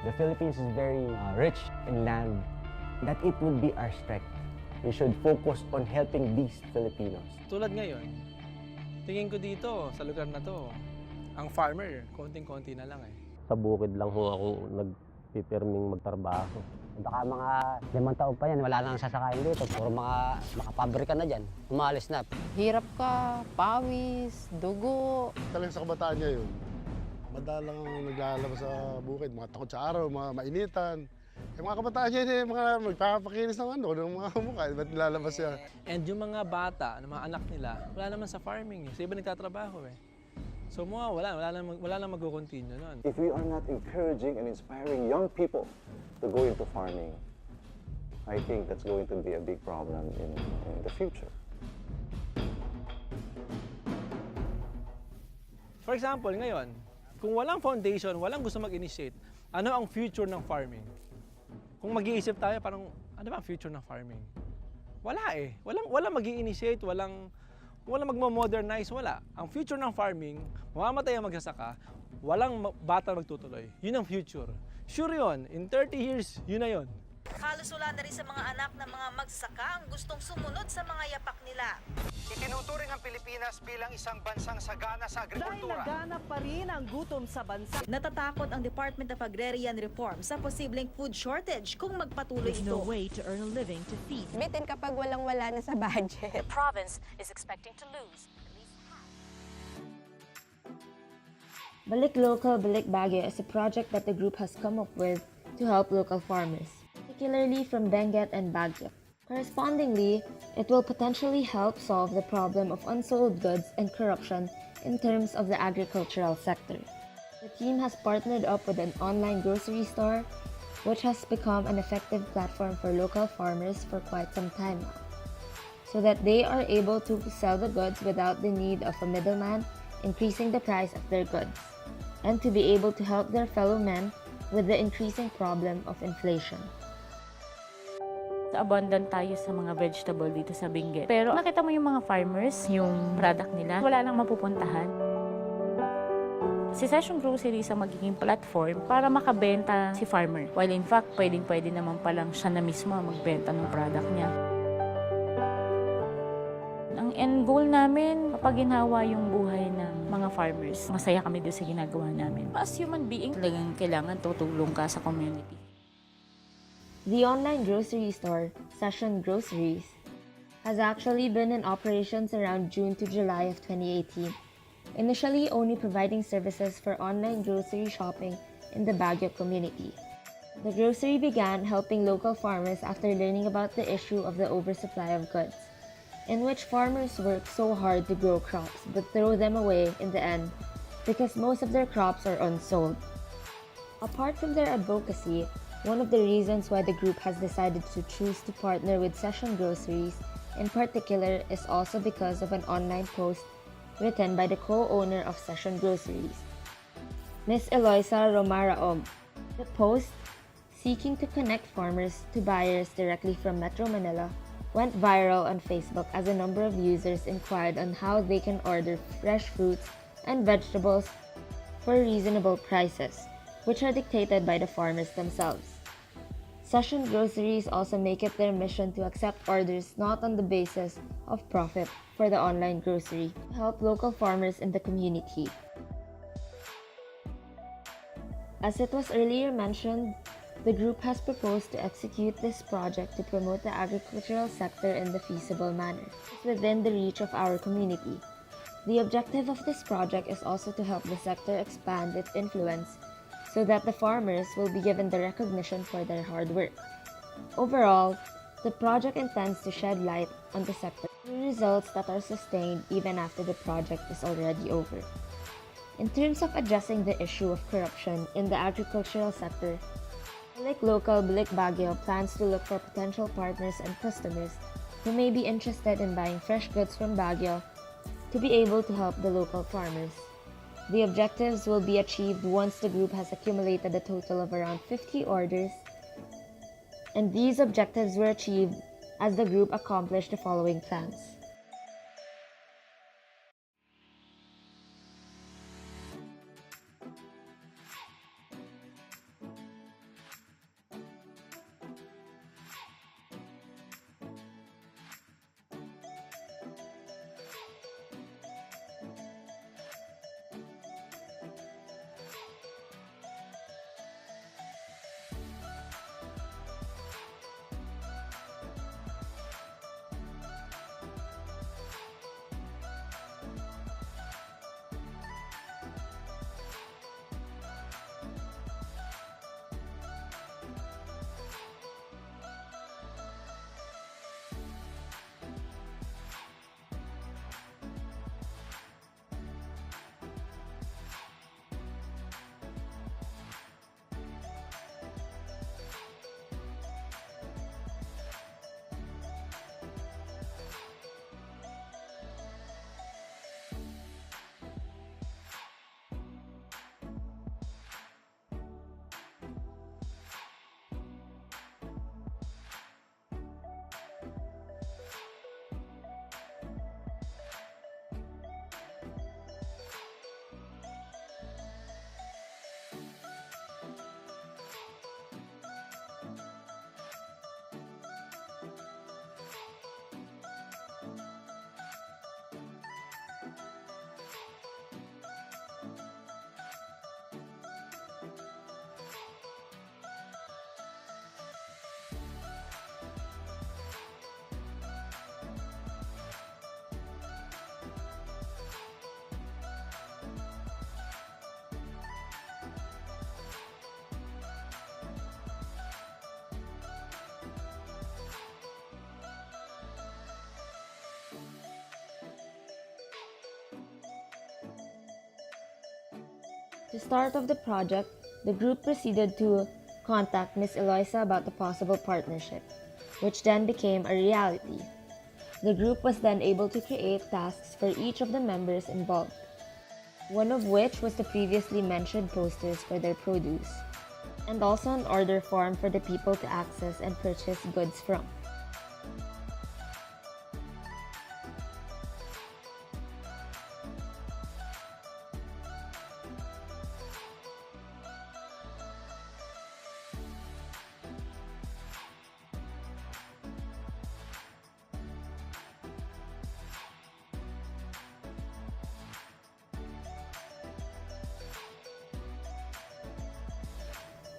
The Philippines is very rich in land, that it would be our strength. We should focus on helping these Filipinos. Tulad ngayon, tingin ko dito, sa lugar na to, ang farmer, konting-konti na lang eh. Sa bukid lang ho ako nagpipirming magtrabaho. Baka mga 5 taon pa yan, wala nang sasakayin dito. Puro mga makapabrika na dyan, umalis na. Hirap ka, pawis, dugo. Talagang sa kabataan niya yun. Madalang naglalabas sa bukid, mga takot sa araw, mga mainitan. Yung mga kabataan niya, mga magpapakinis ng ng mga mukha, ba't nilalabas siya? And yung mga bata, ng mga anak nila, wala naman sa farming eh. Sa iba nagtatrabaho eh. So wala nang mag-continue nun. If we are not encouraging and inspiring young people to go into farming, I think that's going to be a big problem in the future. For example, ngayon, kung walang foundation, walang gusto mag-initiate, ano ang future ng farming? Kung mag-iisip tayo, parang ano ba ang future ng farming? Wala eh. Walang mag-i-initiate, walang magmo-modernize, wala. Ang future ng farming, mamamatay ang magsasaka, walang bata magtutuloy. Yun ang future. Sure yun, in 30 years, yun na yun. Halos wala na rin sa mga anak ng mga magsasaka ang gustong sumunod sa mga yapak nila. Itinuturing ang Pilipinas bilang isang bansang sagana sa agrikultura. Dahil laganap pa rin ang gutom sa bansa. Natatakot ang Department of Agrarian Reform sa posibleng food shortage kung magpatuloy ito. No way to earn a living to feed. Bitin kapag walang-wala na sa budget. The province is expecting to lose at least half. Balik Lokal, Balik Baguio is a project that the group has come up with to help local farmers, particularly from Benguet and Baguio. Correspondingly, it will potentially help solve the problem of unsold goods and corruption in terms of the agricultural sector. The team has partnered up with an online grocery store, which has become an effective platform for local farmers for quite some time now, so that they are able to sell the goods without the need of a middleman, increasing the price of their goods, and to be able to help their fellow men with the increasing problem of inflation. Abundant tayo sa mga vegetable dito sa Benguet. Pero nakita mo yung mga farmers, yung product nila, wala nang mapupuntahan. Si Session Groceries ang magiging platform para makabenta si farmer. While in fact, pwede naman palang siya na mismo magbenta ng product niya. Ang end goal namin, kapag ginawa yung buhay ng mga farmers, masaya kami doon sa ginagawa namin. As human being, talagang kailangan tutulong ka sa community. The online grocery store, Session Groceries, has actually been in operations around June to July of 2018, initially only providing services for online grocery shopping in the Baguio community. The grocery began helping local farmers after learning about the issue of the oversupply of goods, in which farmers work so hard to grow crops but throw them away in the end because most of their crops are unsold. Apart from their advocacy, one of the reasons why the group has decided to choose to partner with Session Groceries in particular is also because of an online post written by the co-owner of Session Groceries, Ms. Eloisa Romaraog. The post, seeking to connect farmers to buyers directly from Metro Manila, went viral on Facebook as a number of users inquired on how they can order fresh fruits and vegetables for reasonable prices, which are dictated by the farmers themselves. Session Groceries also make it their mission to accept orders not on the basis of profit for the online grocery to help local farmers in the community. As it was earlier mentioned, the group has proposed to execute this project to promote the agricultural sector in the feasible manner within the reach of our community. The objective of this project is also to help the sector expand its influence so that the farmers will be given the recognition for their hard work. Overall, the project intends to shed light on the sector through results that are sustained even after the project is already over. In terms of addressing the issue of corruption in the agricultural sector, Balik Lokal, Balik Baguio plans to look for potential partners and customers who may be interested in buying fresh goods from Baguio to be able to help the local farmers. The objectives will be achieved once the group has accumulated a total of around 50 orders, and these objectives were achieved as the group accomplished the following plans. To start off the project, the group proceeded to contact Ms. Eloisa about the possible partnership, which then became a reality. The group was then able to create tasks for each of the members involved, one of which was the previously mentioned posters for their produce, and also an order form for the people to access and purchase goods from.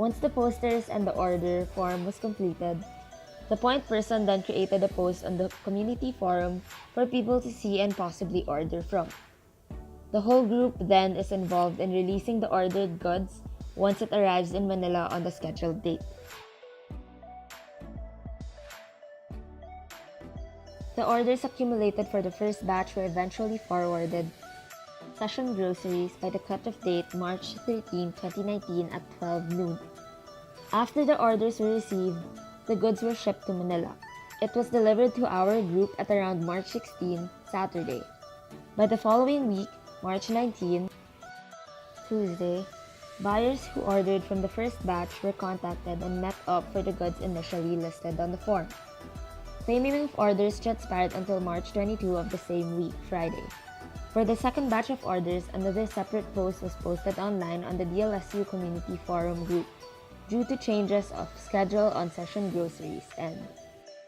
Once the posters and the order form was completed, the point person then created a post on the community forum for people to see and possibly order from. The whole group then is involved in releasing the ordered goods once it arrives in Manila on the scheduled date. The orders accumulated for the first batch were eventually forwarded Session Groceries by the cutoff date March 13, 2019 at 12 noon. After the orders were received, the goods were shipped to Manila. It was delivered to our group at around March 16, Saturday. By the following week, March 19, Tuesday, buyers who ordered from the first batch were contacted and met up for the goods initially listed on the form. Claiming of orders transpired until March 22 of the same week, Friday. For the second batch of orders, another separate post was posted online on the DLSU Community Forum group due to changes of schedule on Session Groceries end.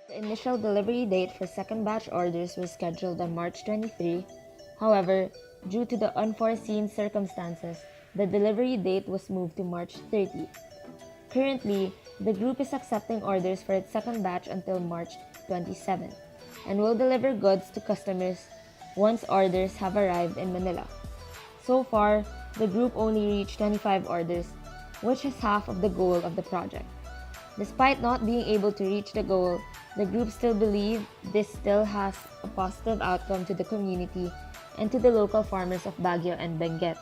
The initial delivery date for second batch orders was scheduled on March 23. However, due to the unforeseen circumstances, the delivery date was moved to March 30. Currently, the group is accepting orders for its second batch until March 27 and will deliver goods to customers once orders have arrived in Manila. So far, the group only reached 25 orders, which is half of the goal of the project. Despite not being able to reach the goal, the group still believes this still has a positive outcome to the community and to the local farmers of Baguio and Benguet.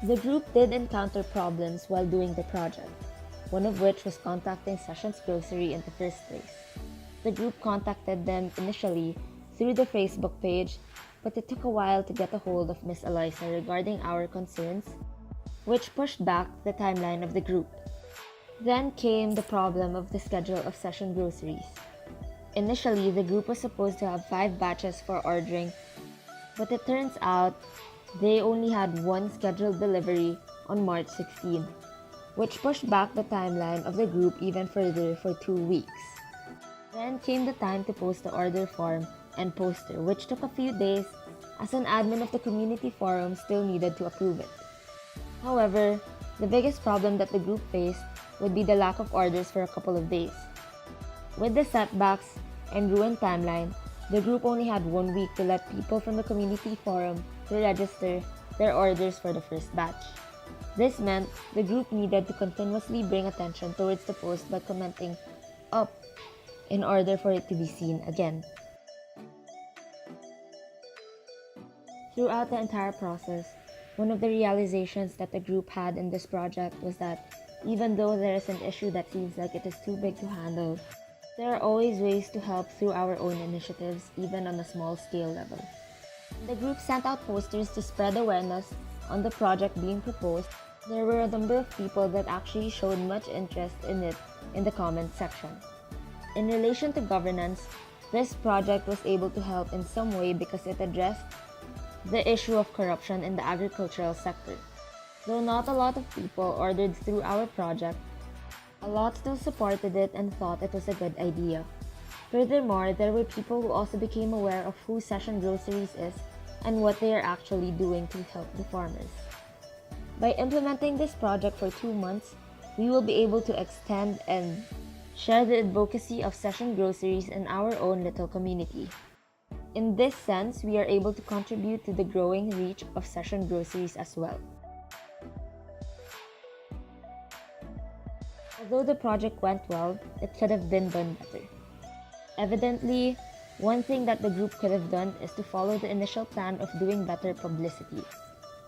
The group did encounter problems while doing the project, one of which was contacting Sessions Grocery in the first place. The group contacted them initially through the Facebook page, but it took a while to get a hold of Ms. Eloisa regarding our concerns, which pushed back the timeline of the group. Then came the problem of the schedule of Session Groceries. Initially, the group was supposed to have 5 batches for ordering, but it turns out they only had 1 scheduled delivery on March 16, which pushed back the timeline of the group even further for 2 weeks. Then came the time to post the order form and poster, which took a few days as an admin of the community forum still needed to approve it. However, the biggest problem that the group faced would be the lack of orders for a couple of days. With the setbacks and ruined timeline, the group only had 1 week to let people from the community forum to register their orders for the first batch. This meant the group needed to continuously bring attention towards the post by commenting up in order for it to be seen again. Throughout the entire process, one of the realizations that the group had in this project was that even though there is an issue that seems like it is too big to handle, there are always ways to help through our own initiatives, even on a small scale level. The group sent out posters to spread awareness on the project being proposed. There were a number of people that actually showed much interest in it in the comment section. In relation to governance, this project was able to help in some way because it addressed the issue of corruption in the agricultural sector. Though not a lot of people ordered through our project, a lot still supported it and thought it was a good idea. Furthermore, there were people who also became aware of who Session Groceries is and what they are actually doing to help the farmers. By implementing this project for 2 months, we will be able to extend and share the advocacy of Session Groceries in our own little community. In this sense, we are able to contribute to the growing reach of Session Groceries as well. Although the project went well, it could have been done better. Evidently, one thing that the group could have done is to follow the initial plan of doing better publicity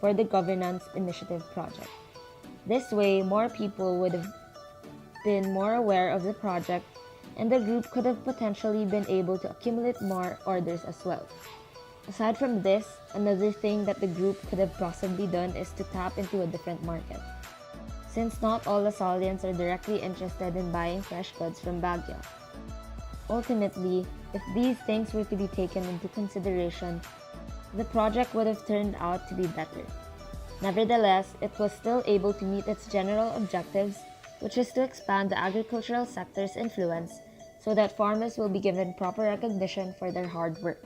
for the Governance Initiative project. This way, more people would have been more aware of the project, and the group could have potentially been able to accumulate more orders as well. Aside from this, another thing that the group could have possibly done is to tap into a different market. Since not all Lasallians are directly interested in buying fresh goods from Baguio. Ultimately, if these things were to be taken into consideration, the project would have turned out to be better. Nevertheless, it was still able to meet its general objectives, which is to expand the agricultural sector's influence so that farmers will be given proper recognition for their hard work.